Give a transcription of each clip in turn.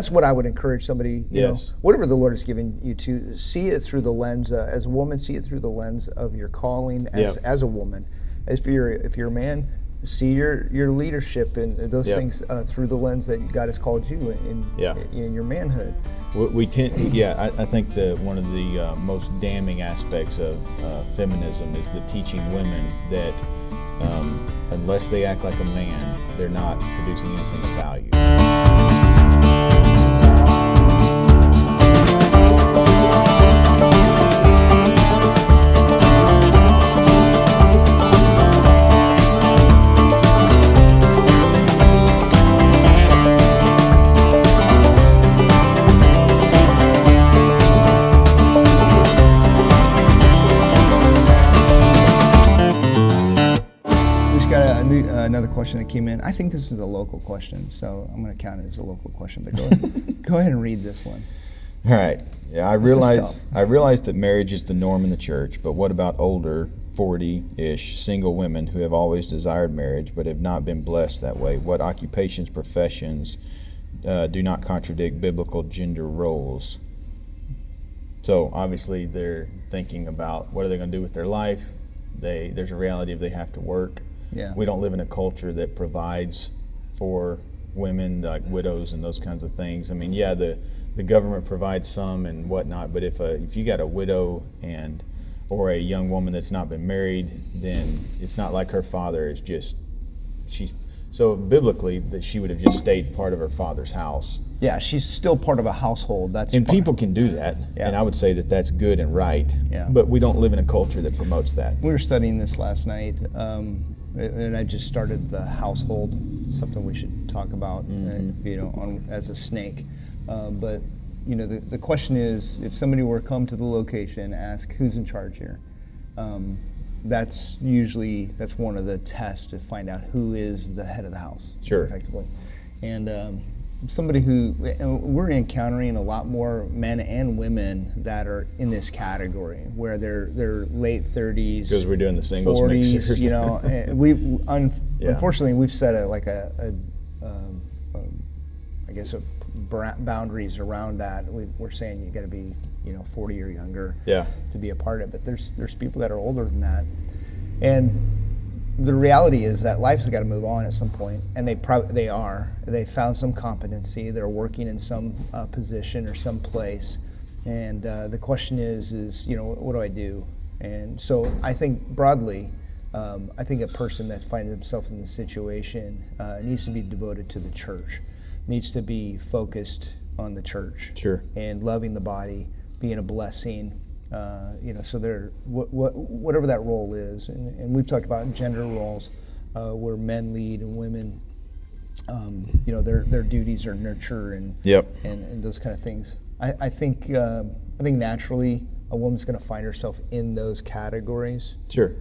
That's what I would encourage somebody, you know, Yes. whatever the Lord has given you to, see it through the lens, as a woman, see it through the lens of your calling as a woman. If you're a man, see your leadership and those things through the lens that God has called you in your manhood. We tend, I think one of the most damning aspects of feminism is the teaching women that unless they act like a man, they're not producing anything of value. Another question that came in. I think this is a local question, so I'm going to count it as a local question. But go ahead and read this one. All right. Yeah, I realize that marriage is the norm in the church, but what about older, 40-ish single women who have always desired marriage but have not been blessed that way? What occupations, professions do not contradict biblical gender roles? So obviously they're thinking about what are they going to do with their life. There's a reality of they have to work. Yeah. We don't live in a culture that provides for women, like widows and those kinds of things. I mean, yeah, the government provides some and whatnot, but if you got a widow or a young woman that's not been married, then it's not like her father is so biblically that she would have just stayed part of her father's house. Yeah, she's still part of a household. People can do that, and I would say that that's good and right. Yeah. But we don't live in a culture that promotes that. We were studying this last night. And I just started the household, something we should talk about, as a snake. But the question is, if somebody were to come to the location, ask who's in charge here. That's one of the tests to find out who is the head of the house. Sure. Effectively, and somebody who we're encountering a lot more men and women that are in this category where they're late 30s because we're doing the singles 40s, mixers. Unfortunately we've set boundaries around that. We're saying you got to be 40 or younger to be a part of it. But there's people that are older than that, and the reality is that life has got to move on at some point, and they found some competency. They're working in some position or some place, and the question is what do I do? And so I think broadly, I think a person that finds himself in this situation needs to be devoted to the church, needs to be focused on the church, sure, and loving the body, being a blessing. So they're whatever that role is, and we've talked about gender roles where men lead and women, their duties are nurture and those kind of things. I think naturally a woman's going to find herself in those categories. Sure.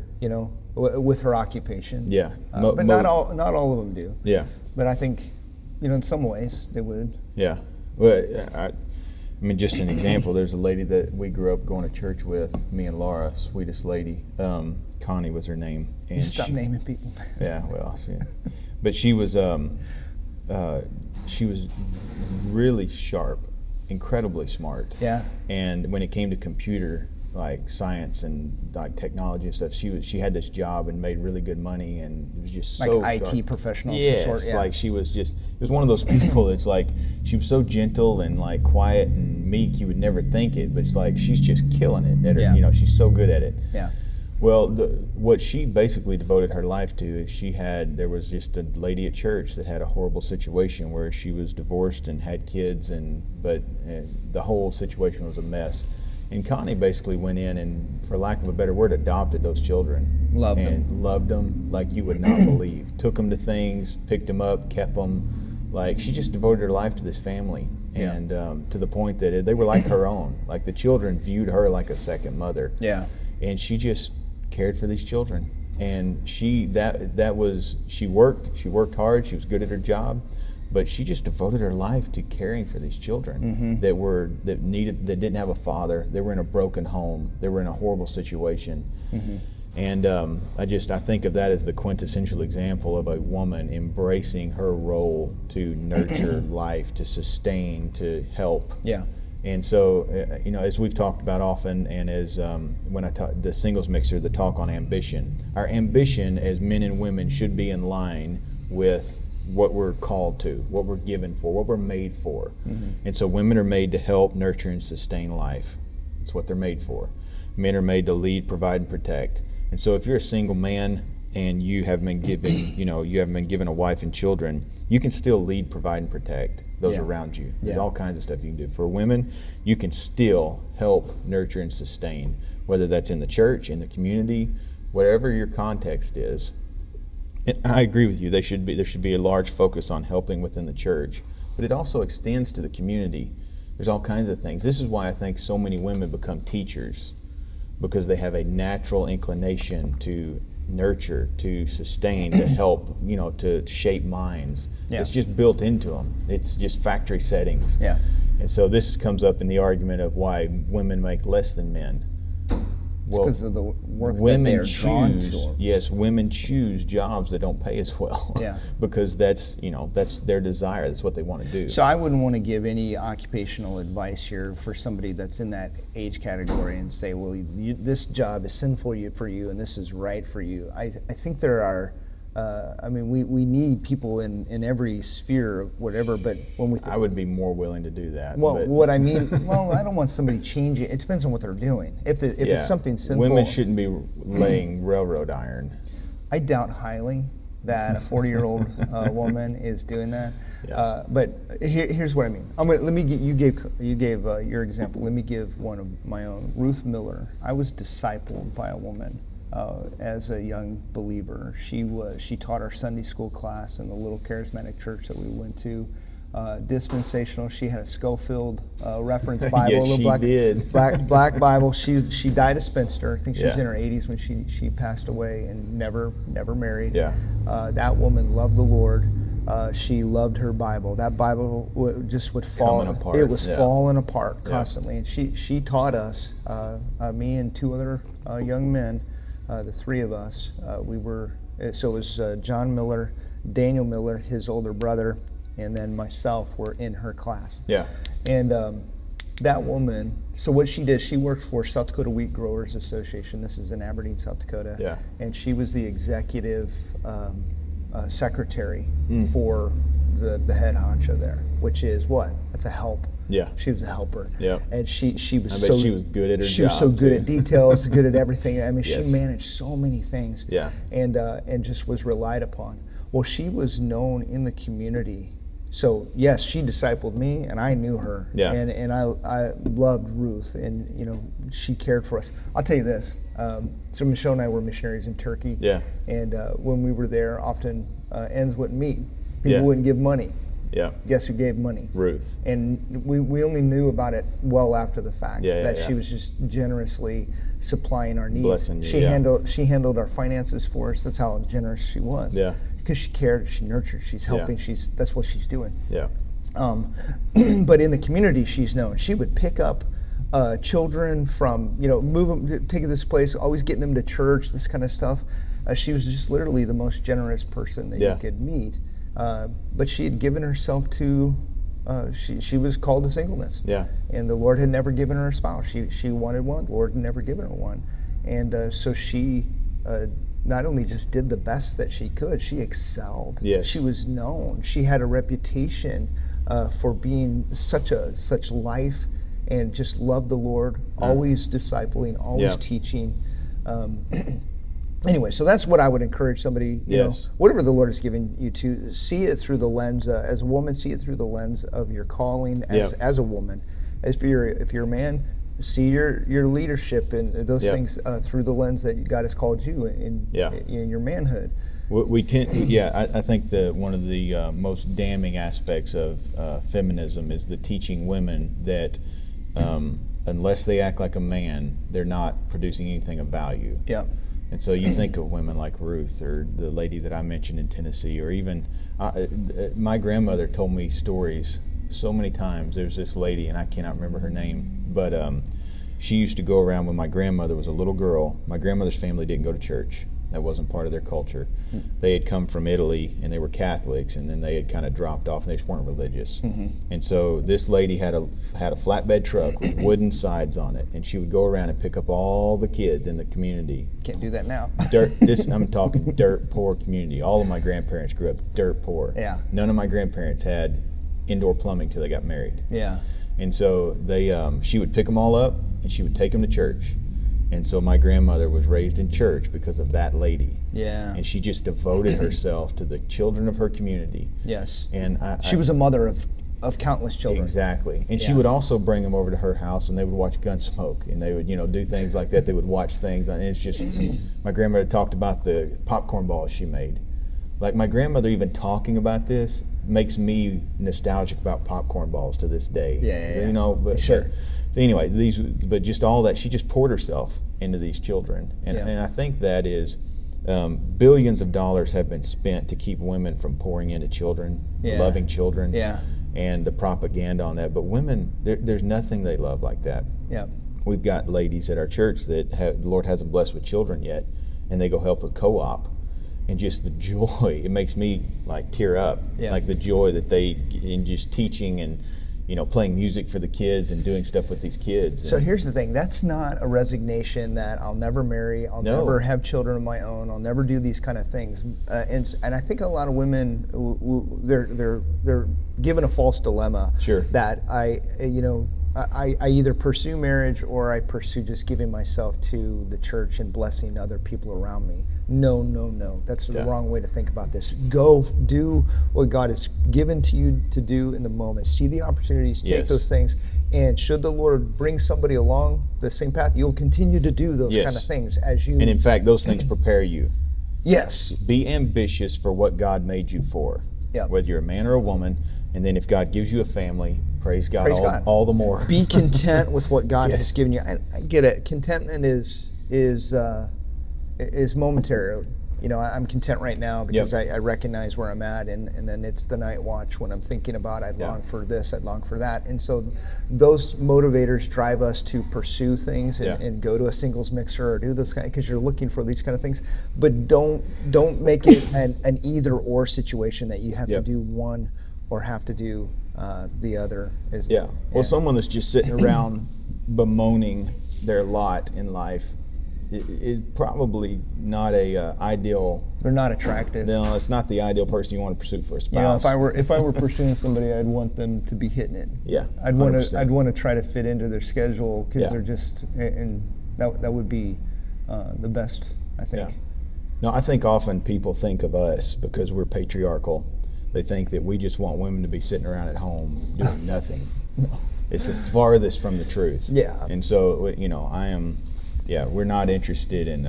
With her occupation. Yeah. But not all of them do. Yeah. But I think, in some ways they would. Yeah. Well, I mean, just an example, there's a lady that we grew up going to church with, me and Laura, sweetest lady. Connie was her name. And stop naming people. Yeah, well, but she was really sharp, incredibly smart. Yeah. And when it came to computer, like science and like technology and stuff, she had this job and made really good money, and it was just like so IT sharp. professional of yes, some sort. Yeah. Like she was it was one of those people that's like, she was so gentle and like quiet and meek, you would never think it, but it's like she's just killing it at her, she's so good at it. Yeah. Well, what she basically devoted her life to is there was just a lady at church that had a horrible situation where she was divorced and had kids, but the whole situation was a mess. And Connie basically went in and, for lack of a better word, adopted those children. Loved them like you would not believe. Took them to things, picked them up, kept them. Like, she just devoted her life to this family. And to the point that they were like her own. Like, the children viewed her like a second mother. Yeah. And she just cared for these children. And she worked hard, she was good at her job. But she just devoted her life to caring for these children that didn't have a father. They were in a broken home. They were in a horrible situation. And I think of that as the quintessential example of a woman embracing her role to nurture life, to sustain, to help. Yeah. And so, as we've talked about often, and as when I talk the singles mixer, the talk on ambition, our ambition as men and women should be in line with what we're called to, what we're given for, what we're made for. And so women are made to help, nurture, and sustain life. That's what they're made for. Men are made to lead, provide, and protect. And so if you're a single man and you have been given, you haven't been given a wife and children, you can still lead, provide, and protect those around you. There's all kinds of stuff you can do. For women, you can still help, nurture, and sustain, whether that's in the church, in the community, whatever your context is. And I agree with you. There should be a large focus on helping within the church, but it also extends to the community. There's all kinds of things. This is why I think so many women become teachers, because they have a natural inclination to nurture, to sustain, to help, to shape minds. Yeah. It's just built into them. It's just factory settings. Yeah. And so this comes up in the argument of why women make less than men. Well, because of the work that they're drawn to. Yes, women choose jobs that don't pay as well. Yeah. Because that's their desire. That's what they want to do. So I wouldn't want to give any occupational advice here for somebody that's in that age category and say, well, this job is sinful for you and this is right for you. I think there are. We need people in every sphere, whatever. But when we, I would be more willing to do that. Well, what I mean, I don't want somebody changing. It depends on what they're doing. If it's something sinful, women shouldn't be laying railroad iron. I doubt highly that a 40-year-old woman is doing that. Yeah. But here's what I mean. You gave your example. Let me give one of my own. Ruth Miller. I was discipled by a woman. As a young believer, she taught our Sunday school class in the little charismatic church that we went to. Dispensational. She had a Schofield reference Bible, yes, she did. Black Bible. She died a spinster. I think she was in her 80s when she passed away and never married. Yeah. That woman loved the Lord. She loved her Bible. That Bible just would fall apart. It was falling apart constantly, and she taught us, me and two other young men. The three of us, so it was John Miller, Daniel Miller, his older brother, and then myself were in her class. Yeah. And that woman, so what she did, she worked for South Dakota Wheat Growers Association. This is in Aberdeen, South Dakota. Yeah. And she was the executive secretary for the head honcho there, which is what? That's a help. Yeah. She was a helper. Yeah. And she was she was good at her job. She was so good at details, good at everything. I mean, yes. She managed so many things. Yeah. And just was relied upon. Well, she was known in the community. So yes, she discipled me, and I knew her. Yeah. And I loved Ruth, and she cared for us. I'll tell you this. So Michelle and I were missionaries in Turkey. Yeah. And when we were there, often ends wouldn't meet. People wouldn't give money. Yeah. Guess who gave money? Ruth. And we only knew about it well after the fact. She was just generously supplying our needs. Blessing you, She handled our finances for us. That's how generous she was. Yeah. Because she cared, she nurtured, she's helping. That's what she's doing. Yeah. But in the community, she's known. She would pick up children from, move them, take this place, always getting them to church, this kind of stuff. She was just literally the most generous person that you could meet. But she had given herself to, she was called to singleness. Yeah. And the Lord had never given her a spouse. She wanted one, the Lord had never given her one. And so she not only just did the best that she could, she excelled. Yes. She was known. She had a reputation for being such life and just loved the Lord, always discipling, always teaching. Anyway, so that's what I would encourage somebody, whatever the Lord has given you to, see it through the lens, as a woman, see it through the lens of your calling as a woman. If you're a man, see your leadership and those things through the lens that God has called you in your manhood. We tend, I think one of the most damning aspects of feminism is the teaching women that unless they act like a man, they're not producing anything of value. Yeah. And so you think of women like Ruth or the lady that I mentioned in Tennessee, or even my grandmother told me stories so many times. There's this lady, and I cannot remember her name, but she used to go around when my grandmother was a little girl. My grandmother's family didn't go to church. That wasn't part of their culture. They had come from Italy, and they were Catholics, and then they had kind of dropped off, and they just weren't religious. And so this lady had a flatbed truck with wooden sides on it, and she would go around and pick up all the kids in the community. Can't do that now. I'm talking dirt poor community. All of my grandparents grew up dirt poor. Yeah. None of my grandparents had indoor plumbing till they got married. Yeah. And so she would pick them all up, and she would take them to church. And so my grandmother was raised in church because of that lady. Yeah. And she just devoted herself to the children of her community. Yes. And she was a mother of countless children. Exactly. And she would also bring them over to her house, and they would watch Gunsmoke, and they would, do things like that. They would watch things. And it's just, my grandmother talked about the popcorn balls she made. Like, my grandmother even talking about this makes me nostalgic about popcorn balls to this day. Yeah. But sure. So anyway, but just all that, she just poured herself into these children. And I think that is, billions of dollars have been spent to keep women from pouring into children, loving children, and the propaganda on that. But women, there's nothing they love like that. Yeah. We've got ladies at our church that the Lord hasn't blessed with children yet, and they go help with co-op. And just the joy, it makes me like tear up. Yeah. Like the joy that they, in just teaching and, playing music for the kids and doing stuff with these kids. So here's the thing, that's not a resignation that I'll never marry, I'll never have children of my own, I'll never do these kind of things. And I think a lot of women, they're given a false dilemma. Sure. That I either pursue marriage or I pursue just giving myself to the church and blessing other people around me. No. That's the wrong way to think about this. Go do what God has given to you to do in the moment. See the opportunities, take those things, and should the Lord bring somebody along the same path, you'll continue to do those kind of things as you... And in fact, those things prepare you. Yes. Be ambitious for what God made you for. Yep. Whether you're a man or a woman, and then if God gives you a family, praise God all the more. Be content with what God has given you. I get it. Contentment is momentarily. I'm content right now because I recognize where I'm at, and then it's the night watch when I'm thinking about I'd long for this, I'd long for that. And so those motivators drive us to pursue things and go to a singles mixer or do those kind, because you're looking for these kind of things. But don't make it an either or situation that you have to do one or have to do the other. Well, someone that's just sitting around bemoaning their lot in life is probably not a ideal. They're not attractive. No, it's not the ideal person you want to pursue for a spouse. If I were pursuing somebody, I'd want them to be hitting it. Yeah, I'd want to try to fit into their schedule because they're just, and that would be the best, I think. Yeah. No, I think often people think of us because we're patriarchal. They think that we just want women to be sitting around at home doing nothing. No. It's the farthest from the truth. Yeah. And so, we're not interested in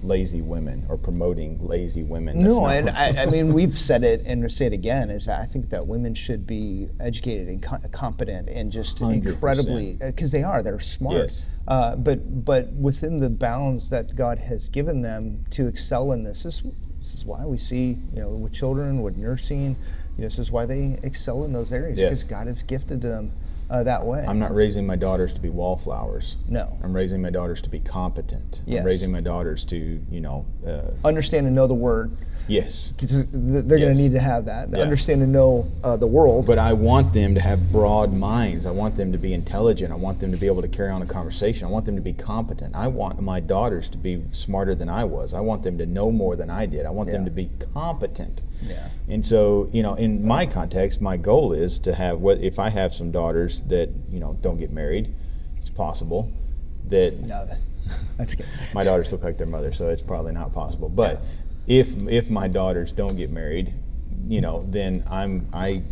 lazy women or promoting lazy women. No, and I mean, we've said it and say it again, is that I think that women should be educated and competent and just 100%. Incredibly, because they're smart. Yes. But within the bounds that God has given them to excel in this is why we see, with children, with nursing, this is why they excel in those areas, because God has gifted them that way. I'm not raising my daughters to be wallflowers. No. I'm raising my daughters to be competent. Yes. I'm raising my daughters to, understand and know the Word. Yes. Because they're going to need to have that. Yeah. Understand and know the world. But I want them to have broad minds. I want them to be intelligent. I want them to be able to carry on a conversation. I want them to be competent. I want my daughters to be smarter than I was. I want them to know more than I did. I want them to be competent. Yeah. And so, in my context, my goal is to have, if I have some daughters that, don't get married, it's possible that... No, that's good. My daughters look like their mother, so it's probably not possible. But if my daughters don't get married, then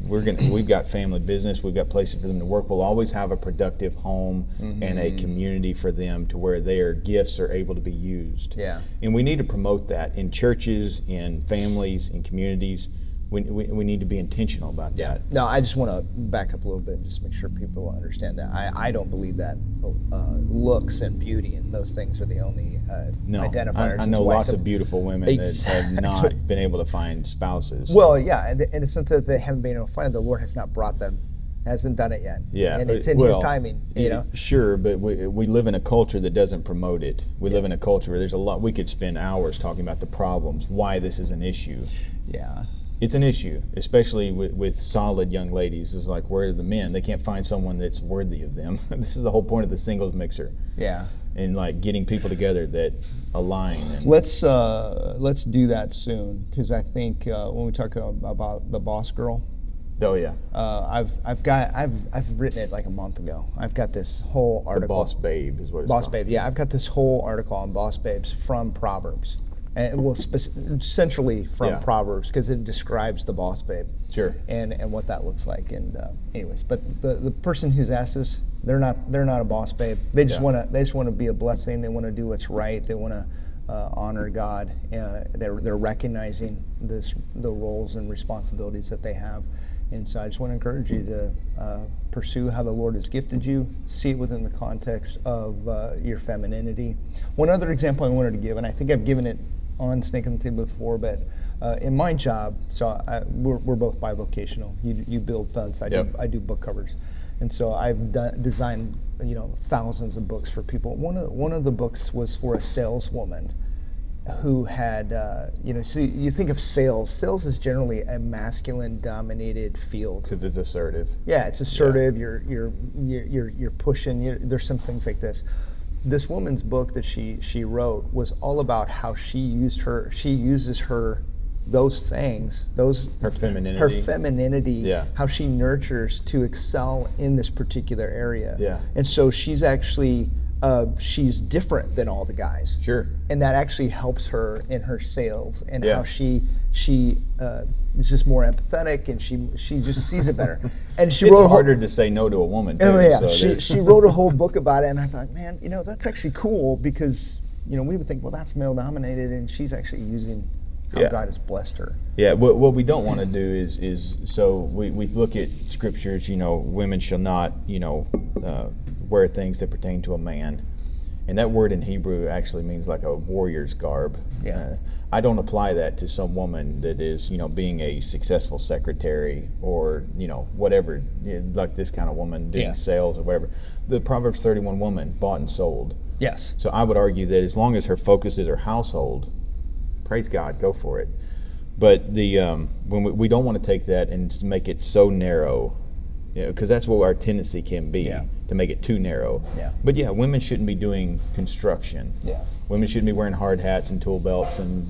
we've got family business, we've got places for them to work. We'll always have a productive home and a community for them to where their gifts are able to be used. Yeah. And we need to promote that in churches, in families, in communities. We need to be intentional about that. No, I just want to back up a little bit and just make sure people understand that. I don't believe that looks and beauty and those things are the only identifiers. I know lots of beautiful women that have not been able to find spouses. Well, yeah, and it's not that they haven't been able to find them. The Lord has not brought them hasn't done it yet. Yeah, and it's in his timing. You know, sure, but we live in a culture that doesn't promote it. We live in a culture where there's a lot. We could spend hours talking about the problems, why this is an issue. Yeah. It's an issue, especially with solid young ladies. It's like, where are the men? They can't find someone that's worthy of them. This is the whole point of the singles mixer. Yeah. And like getting people together that align. Let's do that soon, because I think when we talk about the boss girl. Oh yeah. I've written it like a month ago. I've got this whole article. The boss babe is what it's boss called. babe. Yeah, I've got this whole article on boss babes from Proverbs. And well, centrally from Proverbs, because it describes the boss babe. Sure. And what that looks like. And anyways, but the person who's asked us, they're not a boss babe. They just want to be a blessing. They want to do what's right. They want to honor God. They're recognizing the roles and responsibilities that they have. And so I just want to encourage you to pursue how the Lord has gifted you, see it within the context of your femininity. One other example I wanted to give, and I think I've given it on Snake on the Table before, but in my job, so we're both bivocational. You build funds, I do book covers, and so I've designed thousands of books for people. One of the books was for a saleswoman who had so you think of sales is generally a masculine dominated field because it's assertive. Yeah, it's assertive. You're pushing. There's some things like this. This woman's book that she wrote was all about how she uses her those things, her femininity, how she nurtures to excel in this particular area. Yeah. And so she's actually she's different than all the guys. Sure. And that actually helps her in her sales and how she is just more empathetic, and she just sees it better. And she wrote harder to say no to a woman too. Oh yeah. So she wrote a whole book about it, and I thought, man, that's actually cool, because we would think, well, that's male dominated, and she's actually using how God has blessed her. Yeah, what we don't want to do is so we look at scriptures, women shall not, wear things that pertain to a man. And that word in Hebrew actually means like a warrior's garb. Yeah. I don't apply that to some woman that is, being a successful secretary or, whatever, like this kind of woman doing sales or whatever. The Proverbs 31 woman bought and sold. Yes. So I would argue that as long as her focus is her household, praise God, go for it. But when we don't want to take that and make it so narrow, because that's what our tendency can be, to make it too narrow. Yeah. But women shouldn't be doing construction. Yeah. Women shouldn't be wearing hard hats and tool belts and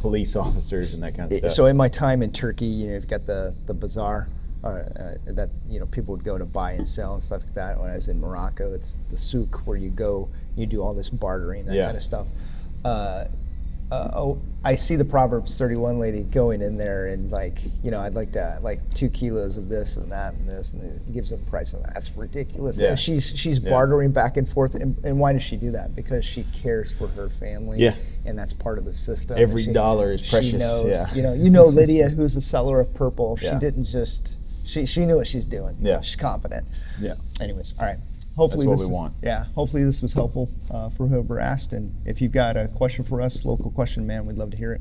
police officers and that kind of stuff. So in my time in Turkey, you've got the bazaar that people would go to buy and sell and stuff like that. When I was in Morocco, it's the souk where you go, you do all this bartering, that kind of stuff. I see the Proverbs 31 lady going in there and I'd like to 2 kilos of this and that and this, and it gives them a price, and that's ridiculous. Yeah. And she's bartering back and forth, and why does she do that? Because she cares for her family. Yeah. And that's part of the system. Every dollar is precious. She knows, yeah. Lydia, who's the seller of purple. She didn't just, she knew what she's doing. Yeah. She's competent. Yeah. Anyways, all right. Hopefully that's what we want. Yeah, hopefully this was helpful for whoever asked. And if you've got a question for us, local question, man, we'd love to hear it.